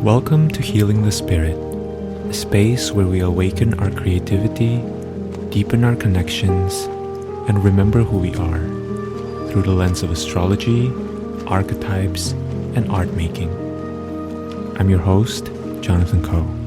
Welcome to Healing the Spirit, a space where we awaken our creativity, deepen our connections, and remember who we are through the lens of astrology, archetypes, and art making. I'm your host, Jonathan Coe.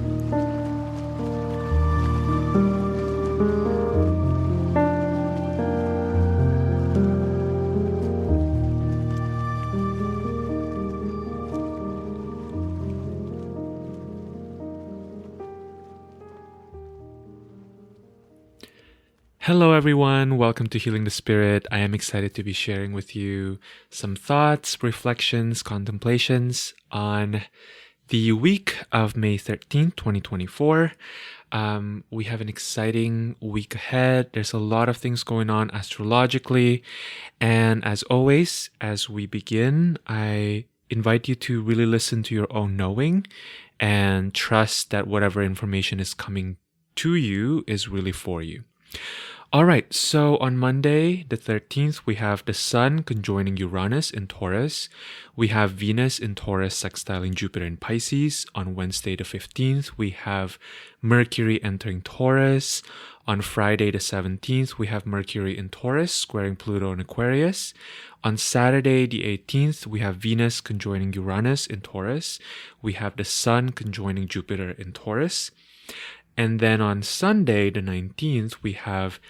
Hello everyone, welcome to Healing the Spirit. I am excited to be sharing with you some thoughts, reflections, contemplations on the week of May 13th, 2024. We have an exciting week ahead. There's a lot of things going on astrologically. And as always, as we begin, I invite you to really listen to your own knowing and trust that whatever information is coming to you is really for you. All right, so on Monday, the 13th, we have the Sun conjoining Uranus in Taurus. We have Venus in Taurus sextiling Jupiter in Pisces. On Wednesday, the 15th, we have Mercury entering Taurus. On Friday, the 17th, we have Mercury in Taurus squaring Pluto in Aquarius. On Saturday, the 18th, we have Venus conjoining Uranus in Taurus. We have the Sun conjoining Jupiter in Taurus. And then on Sunday, the 19th, we have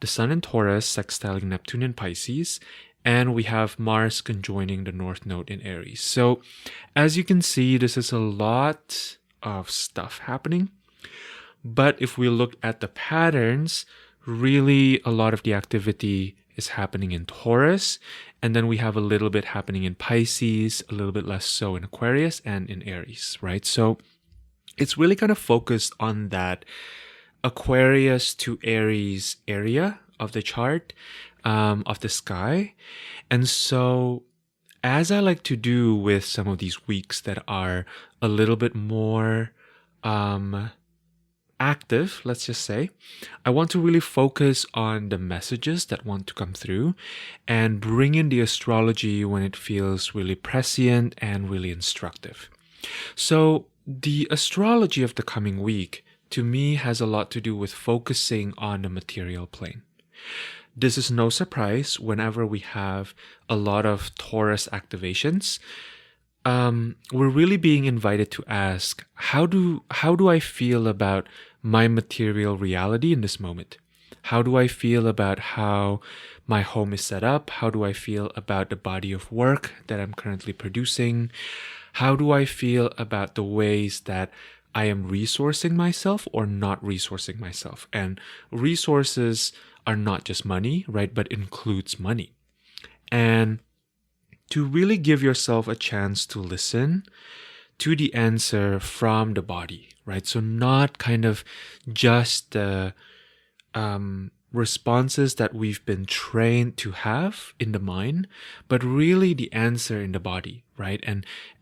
the Sun in Taurus sextiling Neptune in Pisces, and we have Mars conjoining the North Node in Aries. So as you can see, this is a lot of stuff happening. But if we look at the patterns, really a lot of the activity is happening in Taurus, and then we have a little bit happening in Pisces, a little bit less so in Aquarius and in Aries, right? So it's really kind of focused on that Aquarius to Aries area of the chart, of the sky. And so, as I like to do with some of these weeks that are a little bit more active, let's just say, I want to really focus on the messages that want to come through and bring in the astrology when it feels really prescient and really instructive. So, the astrology of the coming week, to me, has a lot to do with focusing on the material plane. This is no surprise whenever we have a lot of Taurus activations. We're really being invited to ask, how do I feel about my material reality in this moment? How do I feel about how my home is set up? How do I feel about the body of work that I'm currently producing? How do I feel about the ways that I am resourcing myself or not resourcing myself? And resources are not just money, right? But includes money. And to really give yourself a chance to listen to the answer from the body, right? So not kind of just the responses that we've been trained to have in the mind, but really the answer in the body, right?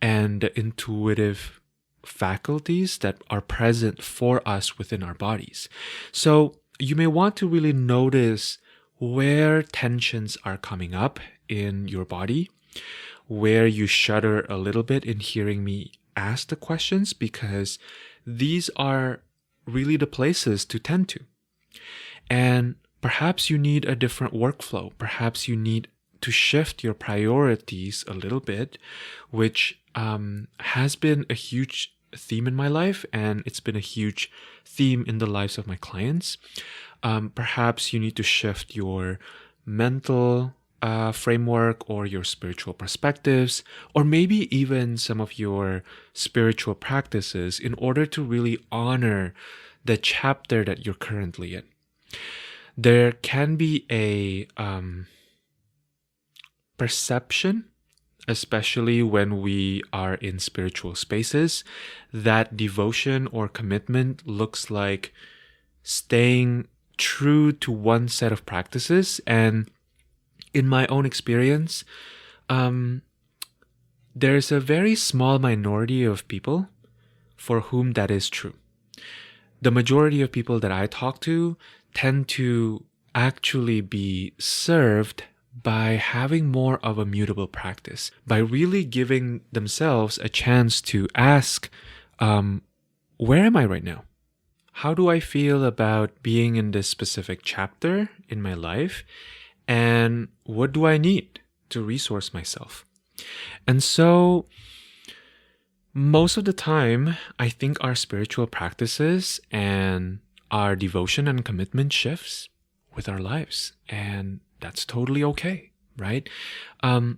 And the intuitive faculties that are present for us within our bodies. So you may want to really notice where tensions are coming up in your body, where you shudder a little bit in hearing me ask the questions, because these are really the places to tend to. And perhaps you need a different workflow. Perhaps you need to shift your priorities a little bit, which has been a huge theme in my life, and it's been a huge theme in the lives of my clients. Perhaps you need to shift your mental framework or your spiritual perspectives, or maybe even some of your spiritual practices in order to really honor the chapter that you're currently in. There can be a perception, especially when we are in spiritual spaces, that devotion or commitment looks like staying true to one set of practices. And in my own experience, there's a very small minority of people for whom that is true. The majority of people that I talk to tend to actually be served by having more of a mutable practice, by really giving themselves a chance to ask, where am I right now? How do I feel about being in this specific chapter in my life? And what do I need to resource myself? And so, most of the time, I think our spiritual practices and our devotion and commitment shifts with our lives. And that's totally okay, right?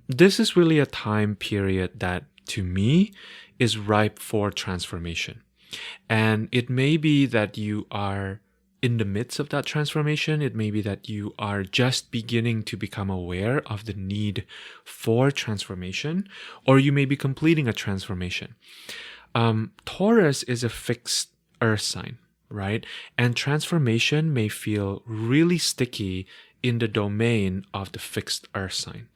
This is really a time period that, to me, is ripe for transformation. And it may be that you are in the midst of that transformation. It may be that you are just beginning to become aware of the need for transformation, or you may be completing a transformation. Taurus is a fixed earth sign, right? And transformation may feel really sticky in the domain of the fixed earth sign.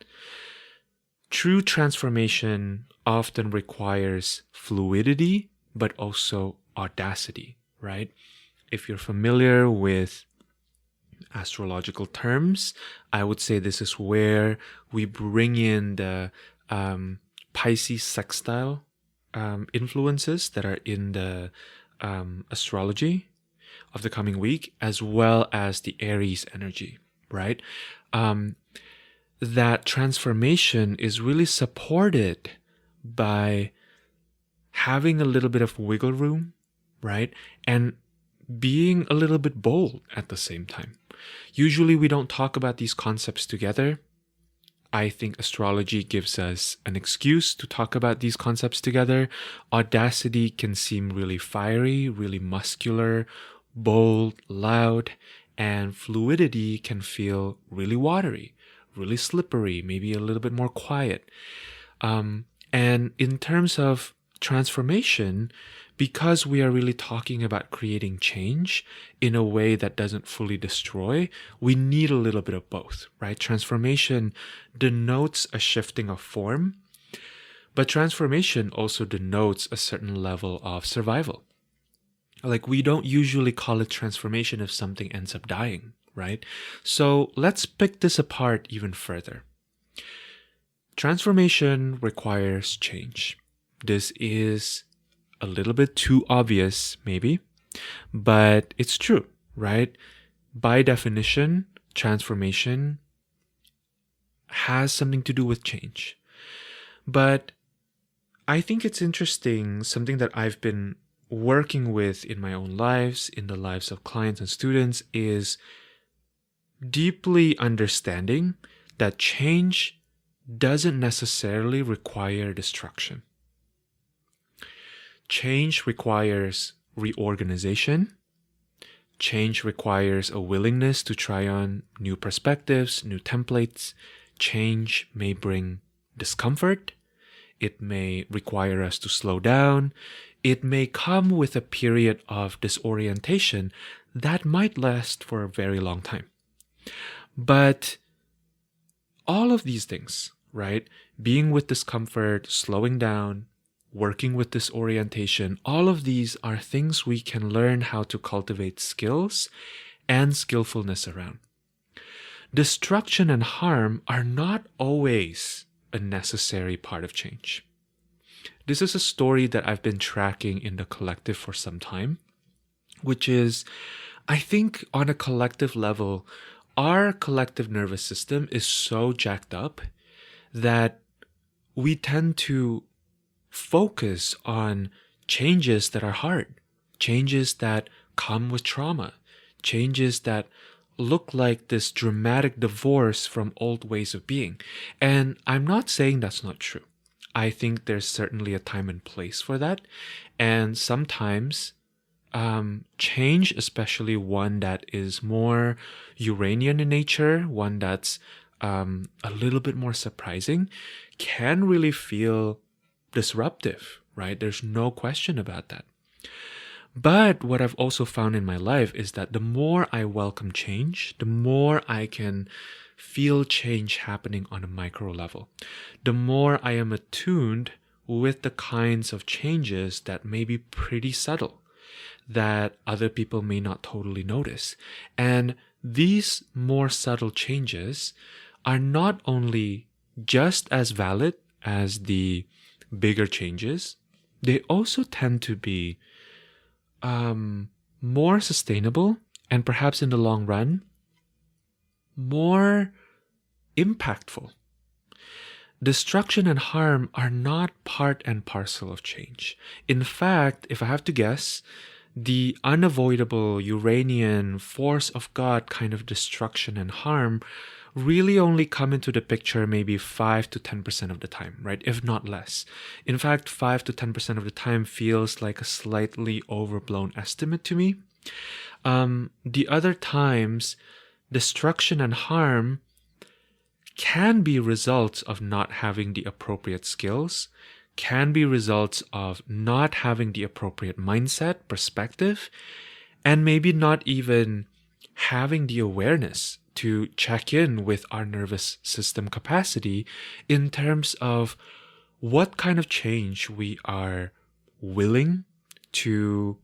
True transformation often requires fluidity, but also audacity, right? If you're familiar with astrological terms, I would say this is where we bring in the Pisces sextile influences that are in the astrology of the coming week, as well as the Aries energy, right? That transformation is really supported by having a little bit of wiggle room, right? And being a little bit bold at the same time. Usually we don't talk about these concepts together. I think astrology gives us an excuse to talk about these concepts together. Audacity can seem really fiery, really muscular, bold, loud, and fluidity can feel really watery, really slippery, maybe a little bit more quiet. And in terms of transformation, because we are really talking about creating change in a way that doesn't fully destroy, we need a little bit of both, right? Transformation denotes a shifting of form, but transformation also denotes a certain level of survival. Like, we don't usually call it transformation if something ends up dying, right? So let's pick this apart even further. Transformation requires change. This is a little bit too obvious, maybe, but it's true, right? By definition, transformation has something to do with change. But I think it's interesting, something that I've been working with in my own lives, in the lives of clients and students, is deeply understanding that change doesn't necessarily require destruction. Change requires reorganization. Change requires a willingness to try on new perspectives, new templates. Change may bring discomfort. It may require us to slow down. It may come with a period of disorientation that might last for a very long time. But all of these things, right? Being with discomfort, slowing down, working with disorientation, all of these are things we can learn how to cultivate skills and skillfulness around. Destruction and harm are not always a necessary part of change. This is a story that I've been tracking in the collective for some time, which is, I think on a collective level, our collective nervous system is so jacked up that we tend to focus on changes that are hard, changes that come with trauma, changes that look like this dramatic divorce from old ways of being. And I'm not saying that's not true. I think there's certainly a time and place for that. And sometimes change, especially one that is more Uranian in nature, one that's a little bit more surprising, can really feel disruptive, right? There's no question about that. But what I've also found in my life is that the more I welcome change, the more I can feel change happening on a micro level. The more I am attuned with the kinds of changes that may be pretty subtle, that other people may not totally notice. And these more subtle changes are not only just as valid as the bigger changes, they also tend to be more sustainable and perhaps in the long run, more impactful. Destruction and harm are not part and parcel of change. In fact, if I have to guess, the unavoidable Uranian force of God kind of destruction and harm really only come into the picture maybe 5 to 10% of the time, right? If not less. In fact, 5 to 10% of the time feels like a slightly overblown estimate to me. The other times, destruction and harm can be results of not having the appropriate skills, can be results of not having the appropriate mindset, perspective, and maybe not even having the awareness to check in with our nervous system capacity in terms of what kind of change we are willing to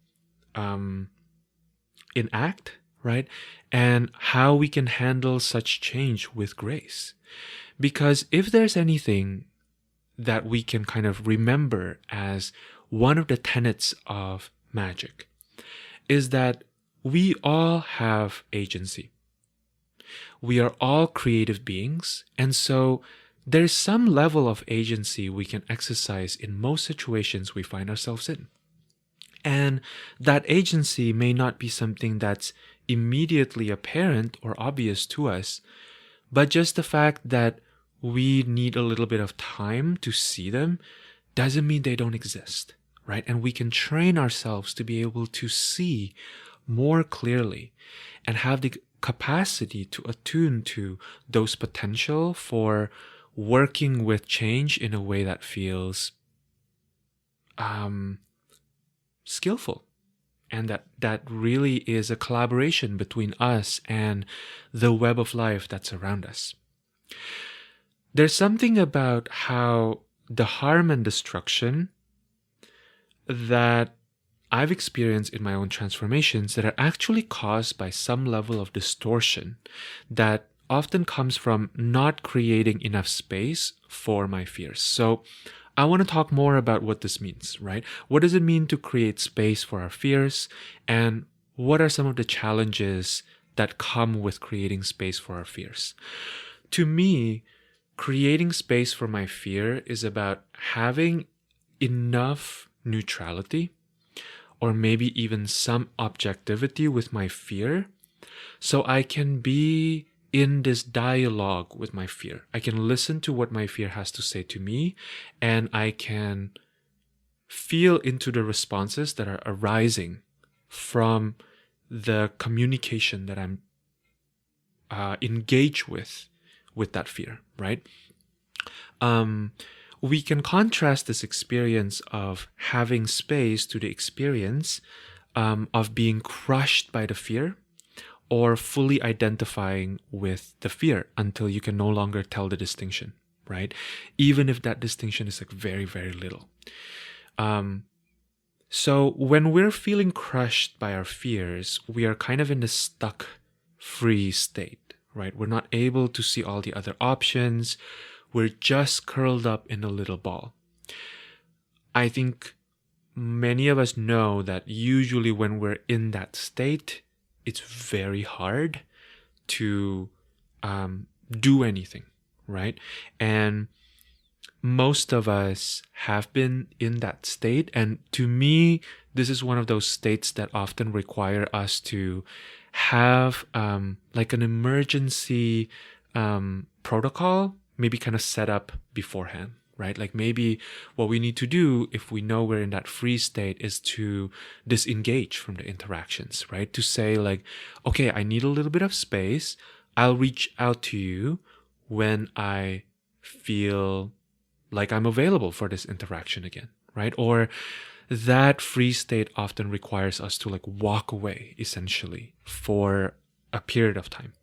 enact, right? And how we can handle such change with grace. Because if there's anything that we can kind of remember as one of the tenets of magic, is that we all have agency. We are all creative beings, and so there's some level of agency we can exercise in most situations we find ourselves in. And that agency may not be something that's immediately apparent or obvious to us, but just the fact that we need a little bit of time to see them doesn't mean they don't exist, right? And we can train ourselves to be able to see more clearly and have the capacity to attune to those potential for working with change in a way that feels skillful, and that really is a collaboration between us and the web of life that's around us. There's something about how the harm and destruction that I've experienced in my own transformations that are actually caused by some level of distortion that often comes from not creating enough space for my fears. So I want to talk more about what this means, right? What does it mean to create space for our fears? And what are some of the challenges that come with creating space for our fears? To me, creating space for my fear is about having enough neutrality, or maybe even some objectivity with my fear, so I can be in this dialogue with my fear. I can listen to what my fear has to say to me, and I can feel into the responses that are arising from the communication that I'm engaged with that fear, right? We can contrast this experience of having space to the experience of being crushed by the fear, or fully identifying with the fear until you can no longer tell the distinction, right? Even if that distinction is like very, very little. So when we're feeling crushed by our fears, we are kind of in this stuck, free state, right? We're not able to see all the other options. We're just curled up in a little ball. I think many of us know that usually when we're in that state, it's very hard to do anything, right? And most of us have been in that state. And to me, this is one of those states that often require us to have like an emergency protocol, maybe kind of set up beforehand, right? Like maybe what we need to do if we know we're in that free state is to disengage from the interactions, right? To say like, okay, I need a little bit of space. I'll reach out to you when I feel like I'm available for this interaction again, right? Or that free state often requires us to like walk away essentially for a period of time.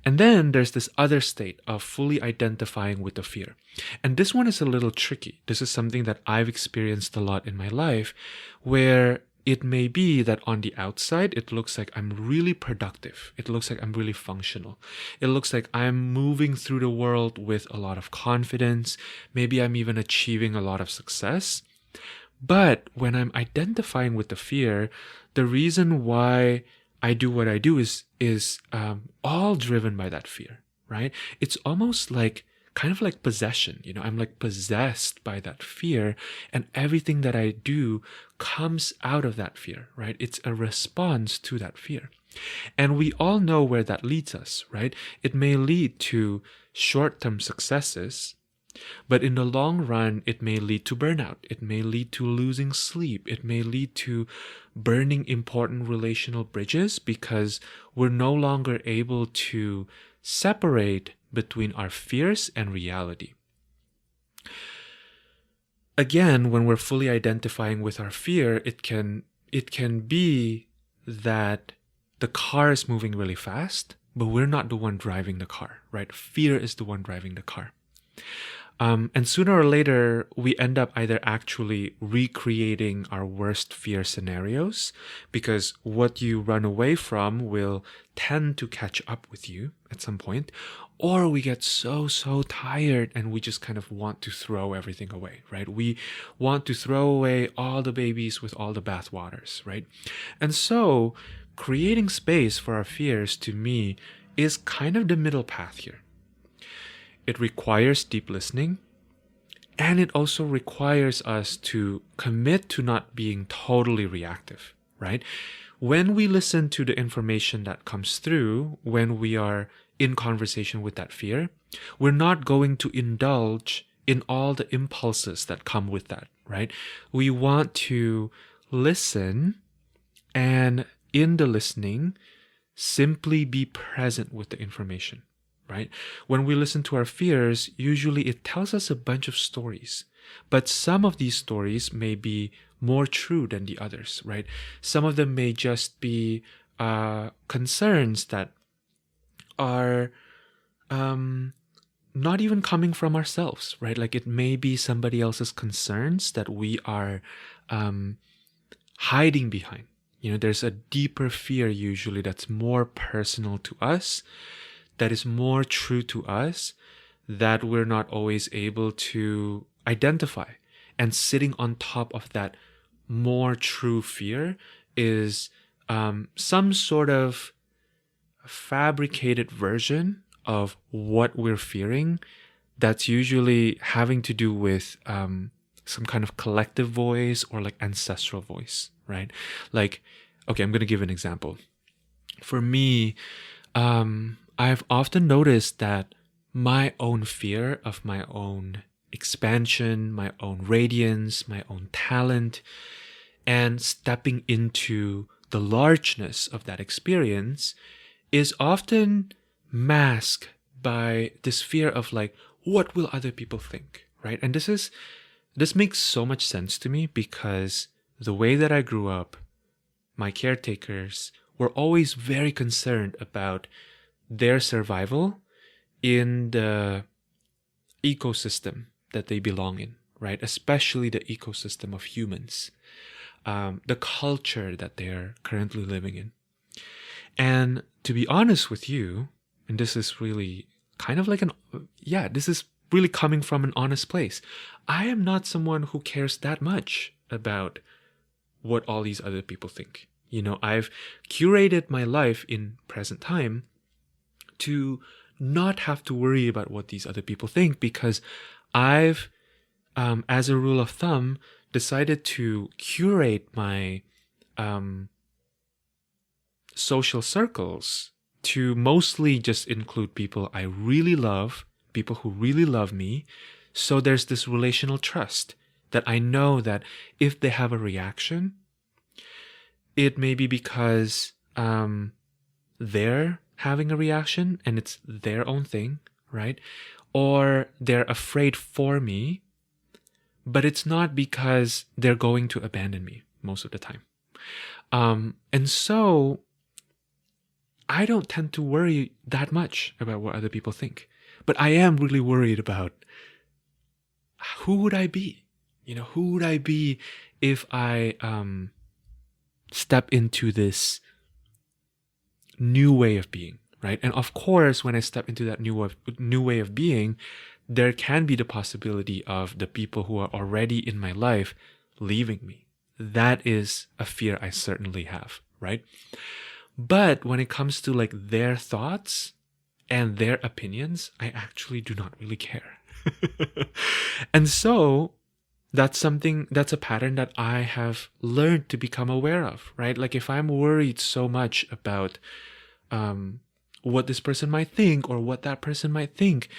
And then there's this other state of fully identifying with the fear. And this one is a little tricky. This is something that I've experienced a lot in my life, where it may be that on the outside, it looks like I'm really productive. It looks like I'm really functional. It looks like I'm moving through the world with a lot of confidence. Maybe I'm even achieving a lot of success. But when I'm identifying with the fear, the reason why I do what I do is all driven by that fear, right? It's almost like kind of like possession, I'm like possessed by that fear, and everything that I do comes out of that fear, right? It's a response to that fear. And we all know where that leads us, right? It may lead to short-term successes, but in the long run, it may lead to burnout. It may lead to losing sleep. It may lead to burning important relational bridges because we're no longer able to separate between our fears and reality. Again, when we're fully identifying with our fear, it can be that the car is moving really fast, but we're not the one driving the car, right? Fear is the one driving the car. And sooner or later, we end up either actually recreating our worst fear scenarios, because what you run away from will tend to catch up with you at some point, or we get so tired and we just kind of want to throw everything away, right? We want to throw away all the babies with all the bathwaters, right? And so creating space for our fears, to me, is kind of the middle path here. It requires deep listening, and it also requires us to commit to not being totally reactive, right? When we listen to the information that comes through, when we are in conversation with that fear, we're not going to indulge in all the impulses that come with that, right? We want to listen, and in the listening, simply be present with the information. Right? When we listen to our fears, usually it tells us a bunch of stories, but some of these stories may be more true than the others, right? Some of them may just be concerns that are not even coming from ourselves, right? Like it may be somebody else's concerns that we are hiding behind. There's a deeper fear usually that's more personal to us, that is more true to us, that we're not always able to identify. And sitting on top of that more true fear is some sort of fabricated version of what we're fearing that's usually having to do with some kind of collective voice or like ancestral voice, right? Like, okay, I'm going to give an example. For me, I've often noticed that my own fear of my own expansion, my own radiance, my own talent, and stepping into the largeness of that experience is often masked by this fear of like, what will other people think, right? And this makes so much sense to me because the way that I grew up, my caretakers were always very concerned about their survival in the ecosystem that they belong in, right? Especially the ecosystem of humans, the culture that they're currently living in. And to be honest with you, and this is really kind of like this is really coming from an honest place. I am not someone who cares that much about what all these other people think. I've curated my life in present time to not have to worry about what these other people think, because I've, as a rule of thumb, decided to curate my social circles to mostly just include people I really love, people who really love me. So there's this relational trust that I know that if they have a reaction, it may be because they're having a reaction and it's their own thing, right? Or they're afraid for me, but it's not because they're going to abandon me most of the time. And so I don't tend to worry that much about what other people think. But I am really worried about who would I be? Who would I be if I step into this new way of being, right? And of course, when I step into that new way of being, there can be the possibility of the people who are already in my life leaving me. That is a fear I certainly have, right? But when it comes to like their thoughts and their opinions, I actually do not really care. And so that's a pattern that I have learned to become aware of, right? Like if I'm worried so much about what this person might think or what that person might think,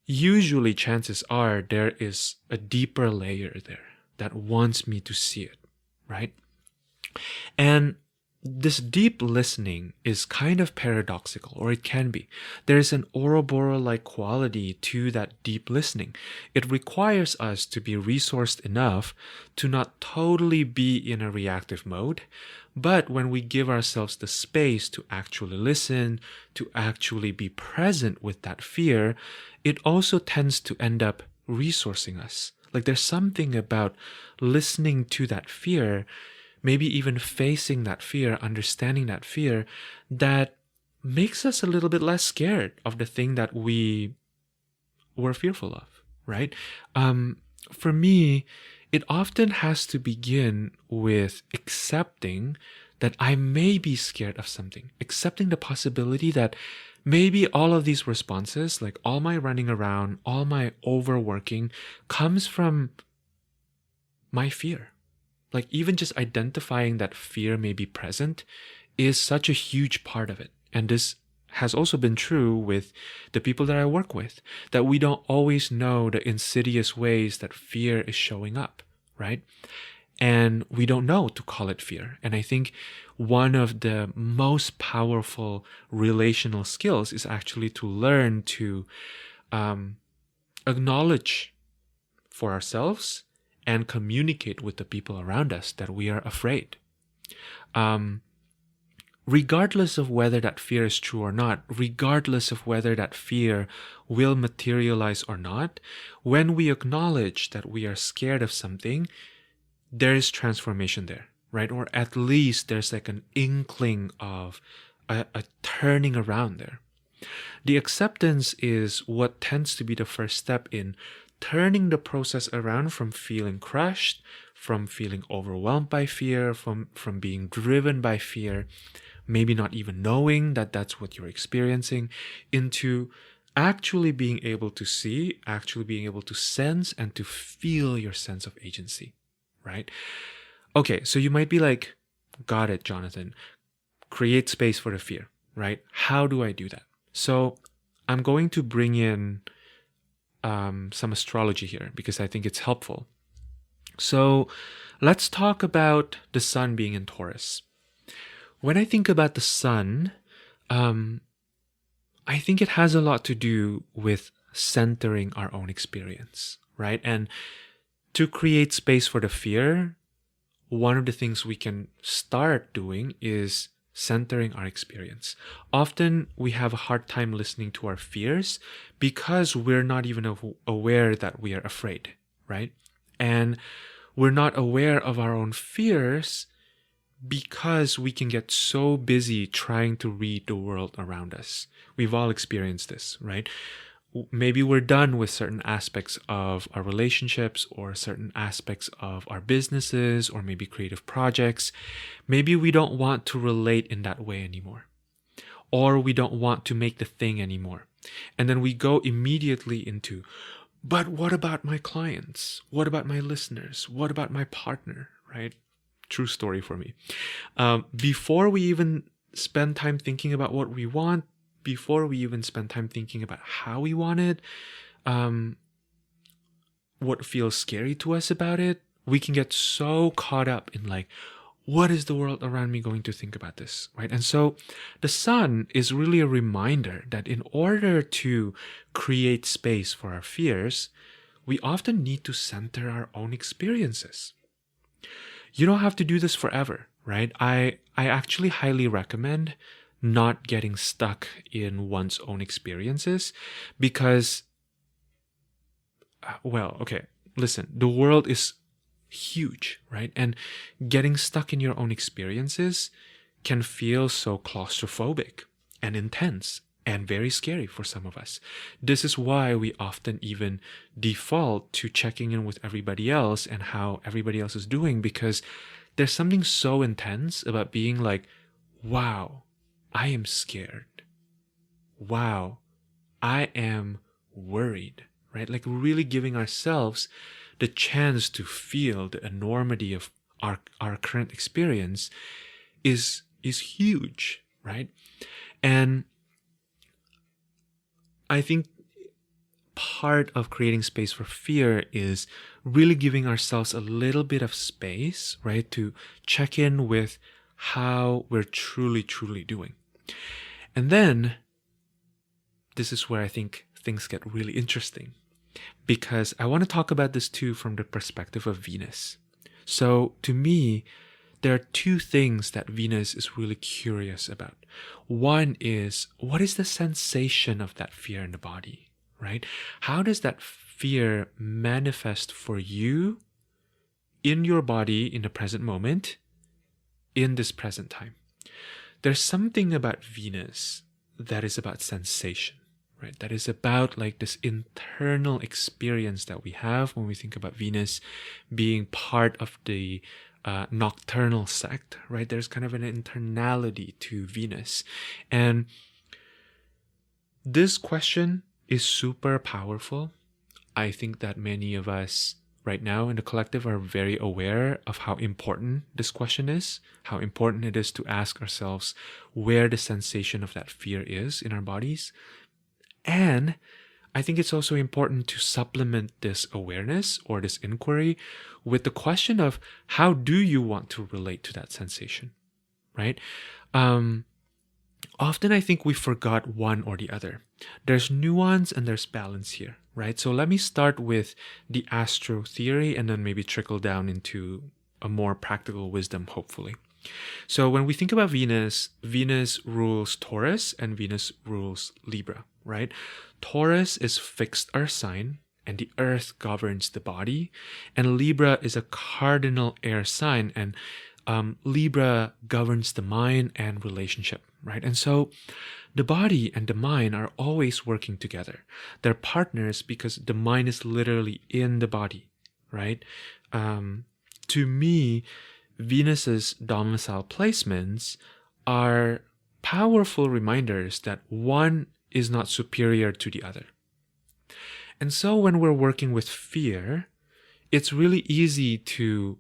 usually chances are there is a deeper layer there that wants me to see it, right? And this deep listening is kind of paradoxical, or it can be. There's an Ouroboros-like quality to that deep listening. It requires us to be resourced enough to not totally be in a reactive mode, but when we give ourselves the space to actually listen, to actually be present with that fear, it also tends to end up resourcing us. Like there's something about listening to that fear, maybe even facing that fear, understanding that fear, that makes us a little bit less scared of the thing that we were fearful of, right? For me, it often has to begin with accepting that I may be scared of something, accepting the possibility that maybe all of these responses, like all my running around, all my overworking, comes from my fear. Like even just identifying that fear may be present is such a huge part of it. And this has also been true with the people that I work with, that we don't always know the insidious ways that fear is showing up, right? And we don't know to call it fear. And I think one of the most powerful relational skills is actually to learn to acknowledge for ourselves and communicate with the people around us that we are afraid. Regardless of whether that fear is true or not, regardless of whether that fear will materialize or not, when we acknowledge that we are scared of something, there is transformation there, right? Or at least there's like an inkling of a turning around there. The acceptance is what tends to be the first step in turning the process around from feeling crushed, from feeling overwhelmed by fear, from being driven by fear, maybe not even knowing that that's what you're experiencing, into actually being able to see, actually being able to sense and to feel your sense of agency, right? Okay, so you might be like, got it, Jonathan. Create space for the fear, right? How do I do that? So I'm going to bring in some astrology here because I think it's helpful. So let's talk about the sun being in Taurus. When I think about the sun, I think it has a lot to do with centering our own experience, right? And to create space for the fear, one of the things we can start doing is centering our experience. Often we have a hard time listening to our fears because we're not even aware that we are afraid, right? And we're not aware of our own fears because we can get so busy trying to read the world around us. We've all experienced this, right? Maybe we're done with certain aspects of our relationships or certain aspects of our businesses or maybe creative projects. Maybe we don't want to relate in that way anymore, or we don't want to make the thing anymore. And then we go immediately into, but what about my clients? What about my listeners? What about my partner, right? True story for me. Before we even spend time thinking about what we want, before we even spend time thinking about how we want it, what feels scary to us about it, we can get so caught up in like, what is the world around me going to think about this, right? And so the sun is really a reminder that in order to create space for our fears, we often need to center our own experiences. You don't have to do this forever, right? I actually highly recommend not getting stuck in one's own experiences because, well, okay, listen, the world is huge, right? And getting stuck in your own experiences can feel so claustrophobic and intense and very scary for some of us. This is why we often even default to checking in with everybody else and how everybody else is doing, because there's something so intense about being like, wow, I am scared. Wow, I am worried, right? Like really giving ourselves the chance to feel the enormity of our current experience is huge, right? And I think part of creating space for fear is really giving ourselves a little bit of space, right? To check in with how we're truly doing. And then this is where I think things get really interesting, because I want to talk about this too from the perspective of Venus. So to me, there are two things that Venus is really curious about. One is, what is the sensation of that fear in the body, right? How does that fear manifest for you in your body in the present moment, in this present time? There's something about Venus that is about sensation, right? That is about like this internal experience that we have when we think about Venus being part of the nocturnal sect, right? There's kind of an internality to Venus. And this question is super powerful. I think that many of us right now in the collective are very aware of how important this question is, how important it is to ask ourselves where the sensation of that fear is in our bodies. And I think it's also important to supplement this awareness or this inquiry with the question of, how do you want to relate to that sensation, right? Often I think we forgot one or the other. There's nuance and there's balance here, right? So let me start with the astro theory and then maybe trickle down into a more practical wisdom, hopefully. So when we think about Venus, Venus rules Taurus and Venus rules Libra, right? Taurus is fixed earth sign and the earth governs the body, and Libra is a cardinal air sign, and Libra governs the mind and relationship, right? And so the body and the mind are always working together. They're partners because the mind is literally in the body, right? To me, Venus's domicile placements are powerful reminders that one is not superior to the other. And so when we're working with fear, it's really easy to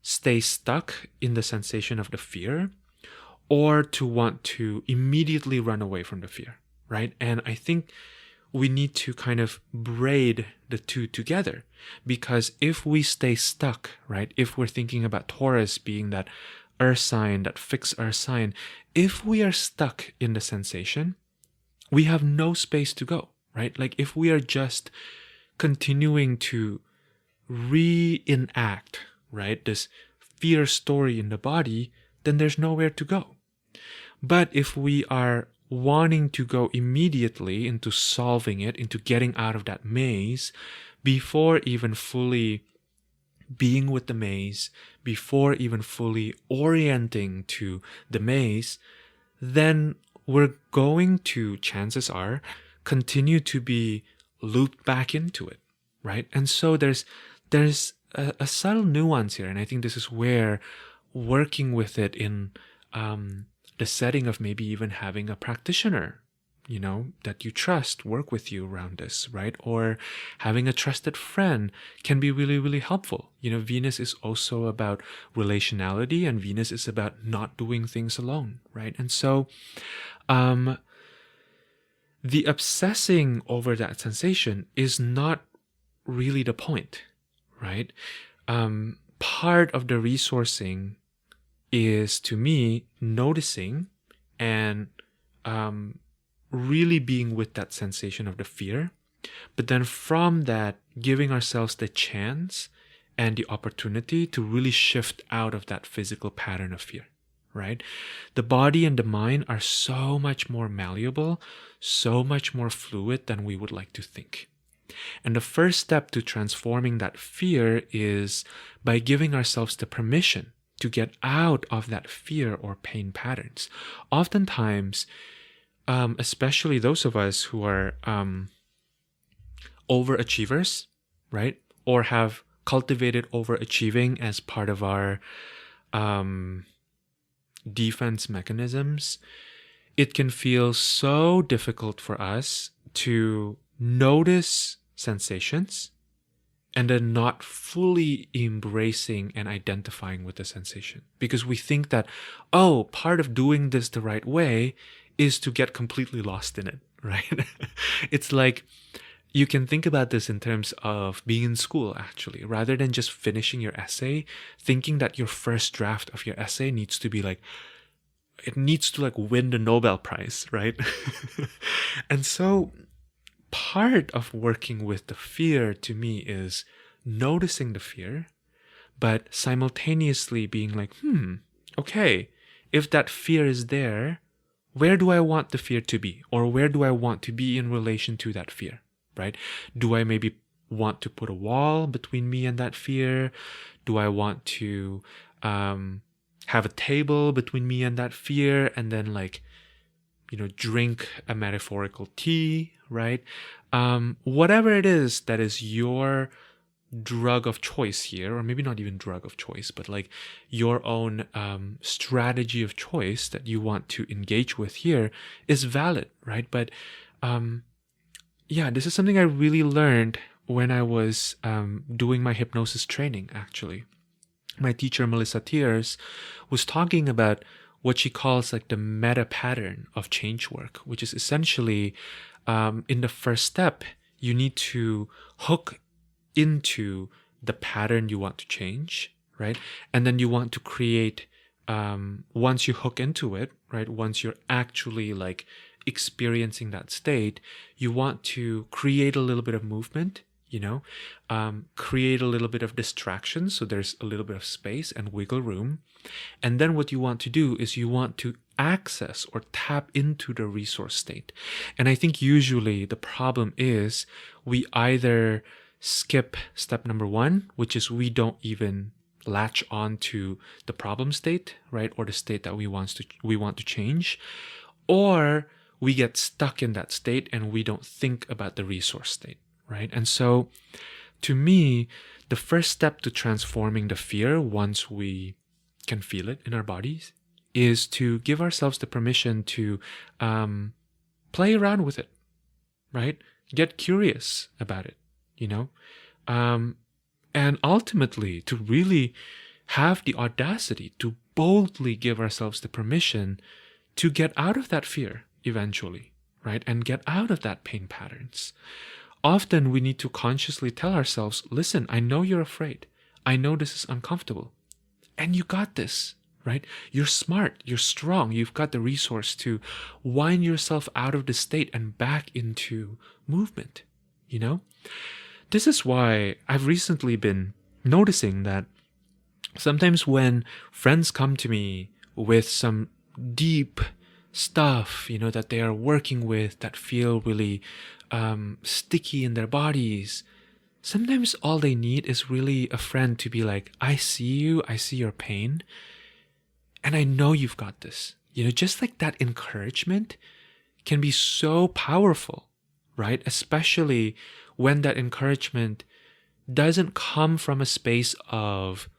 stay stuck in the sensation of the fear or to want to immediately run away from the fear, right? And I think we need to kind of braid the two together, because if we stay stuck, right, if we're thinking about Taurus being that earth sign, that fixed earth sign, if we are stuck in the sensation, we have no space to go, right? Like if we are just continuing to reenact, right, this fear story in the body, then there's nowhere to go. But if we are wanting to go immediately into solving it, into getting out of that maze, before even fully being with the maze, before even fully orienting to the maze, then we're going to, chances are, continue to be looped back into it, right? And so there's a subtle nuance here, and I think this is where working with it in the setting of maybe even having a practitioner, you know, that you trust work with you around this, right? Or having a trusted friend can be really, really helpful. You know, Venus is also about relationality, and Venus is about not doing things alone, right? And so the obsessing over that sensation is not really the point, right? Part of the resourcing is, to me, noticing and really being with that sensation of the fear, but then from that, giving ourselves the chance and the opportunity to really shift out of that physical pattern of fear, right? The body and the mind are so much more malleable, so much more fluid than we would like to think. And the first step to transforming that fear is by giving ourselves the permission to get out of that fear or pain patterns. Oftentimes, especially those of us who are overachievers, right? Or have cultivated overachieving as part of our defense mechanisms, it can feel so difficult for us to notice sensations and then not fully embracing and identifying with the sensation. Because we think that, oh, part of doing this the right way is to get completely lost in it, right? It's like, you can think about this in terms of being in school, actually. Rather than just finishing your essay, thinking that your first draft of your essay needs to be like, it needs to like win the Nobel Prize, right? And so part of working with the fear to me is noticing the fear, but simultaneously being like, okay, if that fear is there, where do I want the fear to be? Or where do I want to be in relation to that fear? Right? Do I maybe want to put a wall between me and that fear? Do I want to have a table between me and that fear and then drink a metaphorical tea, right? Whatever it is that is your drug of choice here, or maybe not even drug of choice, but like your own strategy of choice that you want to engage with here is valid, right? But this is something I really learned when I was doing my hypnosis training, actually. My teacher, Melissa Tiers, was talking about what she calls like the meta pattern of change work, which is essentially in the first step, you need to hook into the pattern you want to change, right? And then you want to create, once you hook into it, right? Once you're actually like experiencing that state, you want to create a little bit of movement, create a little bit of distraction, so there's a little bit of space and wiggle room. And then what you want to do is you want to access or tap into the resource state. And I think usually the problem is we either skip step number one, which is we don't even latch on to the problem state, right? Or the state that we want to change, or we get stuck in that state and we don't think about the resource state, right? And so to me, the first step to transforming the fear, once we can feel it in our bodies, is to give ourselves the permission to play around with it, right? Get curious about it, and ultimately to really have the audacity to boldly give ourselves the permission to get out of that fear eventually, right? And get out of that pain patterns. Often we need to consciously tell ourselves, listen, I know you're afraid. I know this is uncomfortable. And you got this, right? You're smart. You're strong. You've got the resource to wind yourself out of the state and back into movement, This is why I've recently been noticing that sometimes when friends come to me with some deep stuff, that they are working with that feel really sticky in their bodies, sometimes all they need is really a friend to be like, I see you, I see your pain, and I know you've got this. Just like that encouragement can be so powerful, right? Especially when that encouragement doesn't come from a space of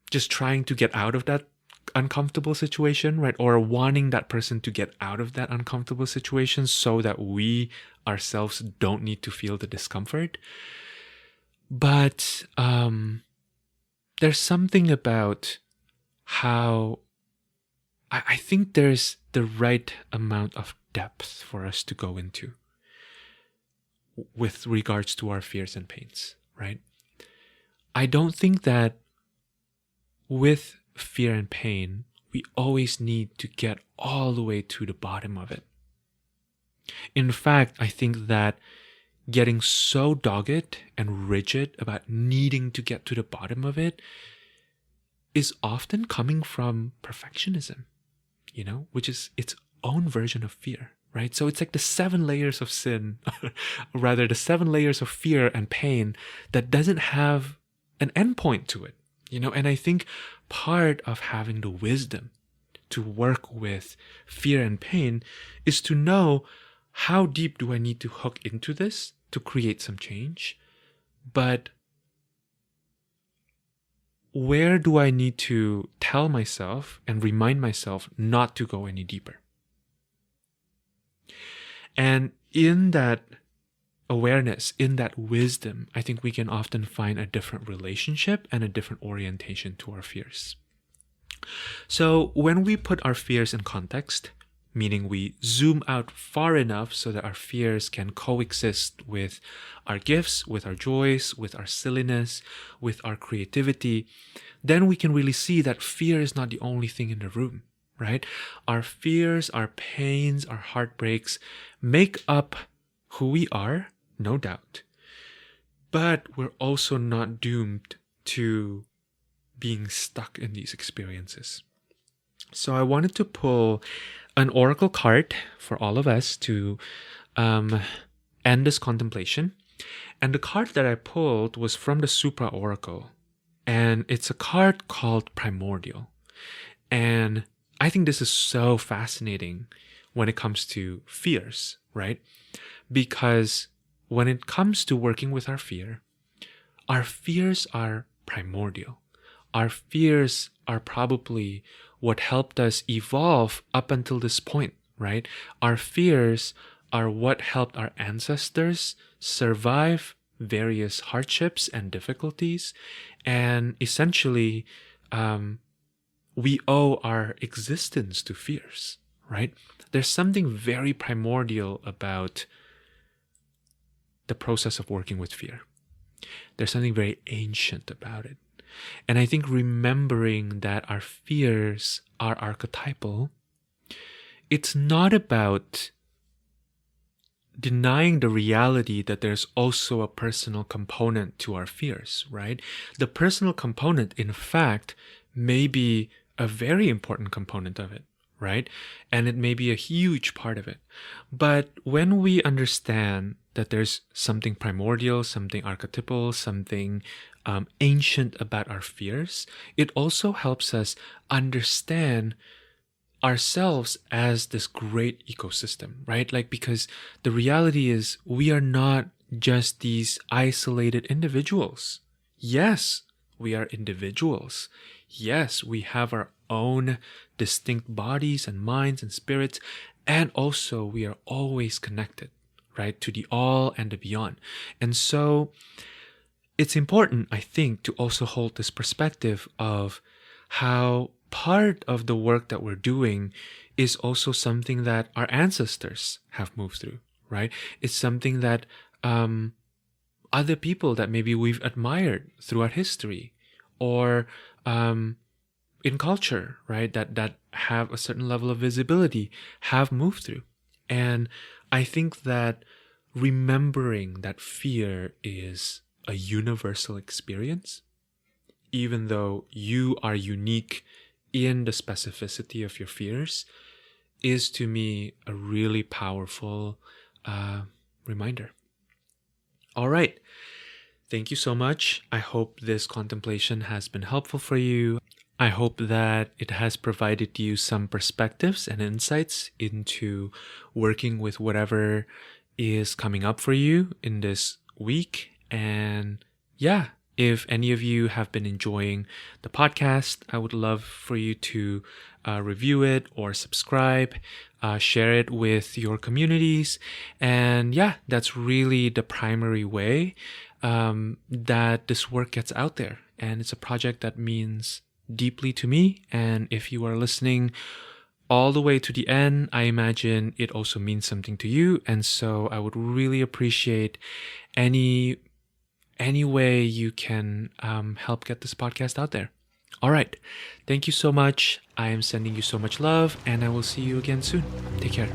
just trying to get out of that uncomfortable situation, right? Or wanting that person to get out of that uncomfortable situation so that we ourselves don't need to feel the discomfort. But there's something about how I think there's the right amount of depth for us to go into with regards to our fears and pains, right? I don't think that with fear and pain, we always need to get all the way to the bottom of it. In fact, I think that getting so dogged and rigid about needing to get to the bottom of it is often coming from perfectionism, which is its own version of fear, right? So it's like the 7 layers of sin, or rather the 7 layers of fear and pain that doesn't have an endpoint to it, and I think part of having the wisdom to work with fear and pain is to know how deep do I need to hook into this to create some change, but where do I need to tell myself and remind myself not to go any deeper? And in that awareness, in that wisdom, I think we can often find a different relationship and a different orientation to our fears. So when we put our fears in context, meaning we zoom out far enough so that our fears can coexist with our gifts, with our joys, with our silliness, with our creativity, then we can really see that fear is not the only thing in the room, right? Our fears, our pains, our heartbreaks make up who we are, no doubt. But we're also not doomed to being stuck in these experiences. So I wanted to pull an oracle card for all of us to end this contemplation. And the card that I pulled was from the Supra Oracle. And it's a card called Primordial. And I think this is so fascinating when it comes to fears, right? Because when it comes to working with our fears are primordial. Our fears are probably what helped us evolve up until this point, right? Our fears are what helped our ancestors survive various hardships and difficulties. And essentially, we owe our existence to fears, right? There's something very primordial about the process of working with fear. There's something very ancient about it. And I think remembering that our fears are archetypal, it's not about denying the reality that there's also a personal component to our fears, right? The personal component, in fact, may be a very important component of it, right? And it may be a huge part of it. But when we understand that there's something primordial, something archetypal, something ancient about our fears, it also helps us understand ourselves as this great ecosystem, right? Like, because the reality is we are not just these isolated individuals. Yes, we are individuals. Yes, we have our own distinct bodies and minds and spirits, and also we are always connected, right, to the all and the beyond. And so it's important, I think, to also hold this perspective of how part of the work that we're doing is also something that our ancestors have moved through, right? It's something that other people that maybe we've admired throughout history or in culture, right, that have a certain level of visibility have moved through. And I think that remembering that fear is a universal experience, even though you are unique in the specificity of your fears, is to me a really powerful reminder. All right. Thank you so much. I hope this contemplation has been helpful for you. I hope that it has provided you some perspectives and insights into working with whatever is coming up for you in this week. And yeah, if any of you have been enjoying the podcast, I would love for you to review it or subscribe, share it with your communities. And yeah, that's really the primary way that this work gets out there. And it's a project that means deeply to me. And if you are listening all the way to the end, I imagine it also means something to you. And so I would really appreciate any way you can help get this podcast out there. All right. Thank you so much. I am sending you so much love, and I will see you again soon. Take care.